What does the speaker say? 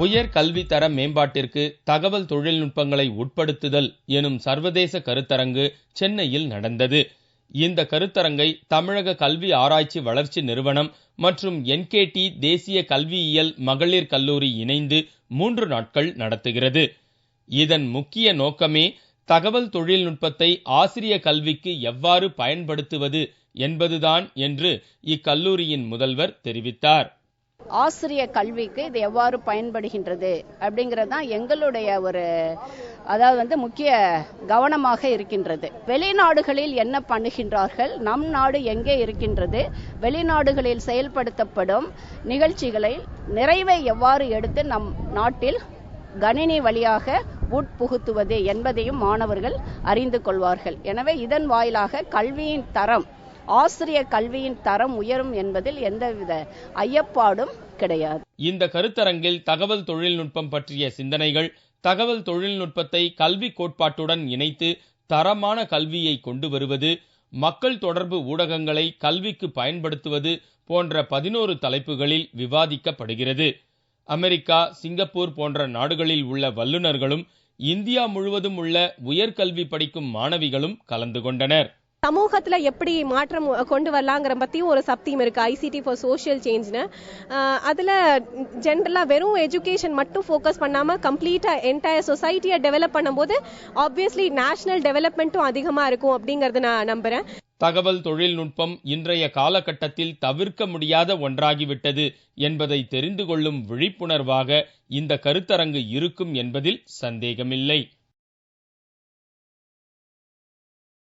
உயர் கல்வி தர மேம்பாட்டிற்கு தகவல் தொழில்நுட்பங்களை உட்படுத்துதல் எனும் சர்வதேச கருத்தரங்கு சென்னையில் நடந்தது. இந்த கருத்தரங்கை தமிழக கல்வி ஆராய்ச்சி வளர்ச்சி நிறுவனம் மற்றும் என்கேடி தேசிய கல்வியியல் மகளிர் கல்லூரி இணைந்து 3 நாட்கள் நடத்துகிறது. இதன் முக்கிய நோக்கமே தகவல் தொழில்நுட்பத்தை ஆசிரிய கல்விக்கு எவ்வாறு பயன்படுத்துவது என்பதுதான் என்று இக்கல்லூரியின் முதல்வர் தெரிவித்தார். ஆசிரிய கல்விக்கு இது எவ்வாறு பயன்படுகின்றது அப்படிங்கிறது தான் எங்களுடைய முக்கிய கவனமாக இருக்கின்றது. வெளிநாடுகளில் என்ன பண்ணுகின்றார்கள், நம் நாடு எங்கே இருக்கின்றது, வெளிநாடுகளில் செயல்படுத்தப்படும் நிகழ்ச்சிகளை நிறைவை எவ்வாறு எடுத்து நம் நாட்டில் கணினி வழியாக உட்புகுத்துவது என்பதையும் மாணவர்கள் அறிந்து கொள்வார்கள். எனவே இதன் வாயிலாக கல்வியின் தரம், ஆசிரிய கல்வியின் தரம் உயரும் என்பதில் எந்தவித ஐயப்பாடும் கிடையாது. இந்த கருத்தரங்கில் தகவல் தொழில்நுட்பம் பற்றிய சிந்தனைகள், தகவல் தொழில்நுட்பத்தை கல்வி கோட்பாட்டுடன் இணைத்து தரமான கல்வியை கொண்டு வருவது, மக்கள் தொடர்பு ஊடகங்களை கல்விக்கு பயன்படுத்துவது போன்ற 11 தலைப்புகளில் விவாதிக்கப்படுகிறது. அமெரிக்கா, சிங்கப்பூர் போன்ற நாடுகளில் உள்ள வல்லுநர்களும் இந்தியா முழுவதும் உள்ள உயர்கல்வி படிக்கும் மாணவிகளும் கலந்து கொண்டனர். சமூகத்துல எப்படி மாற்றம் கொண்டு வரலாங்கிற பத்தியும் ஒரு சப்தீம் இருக்கு, ஐசிடி ஃபார் சோஷியல் சேஞ்ச்னு. அதுல ஜென்ரலா வெறும் எஜுகேஷன் மட்டும் ஃபோக்கஸ் பண்ணாம கம்ப்ளீட்டா என்டையர் சொசைட்டியை டெவலப் பண்ணும்போது ஆப்வியஸ்லி நேஷனல் டெவலப்மெண்ட்டும் அதிகமா இருக்கும் அப்படிங்கறத நான் நம்புறேன். தகவல் தொழில்நுட்பம் இன்றைய காலகட்டத்தில் தவிர்க்க முடியாத ஒன்றாகிவிட்டது என்பதை தெரிந்து கொள்ளும் விழிப்புணர்வாக இந்த கருத்தரங்கு இருக்கும் என்பதில் சந்தேகமில்லை.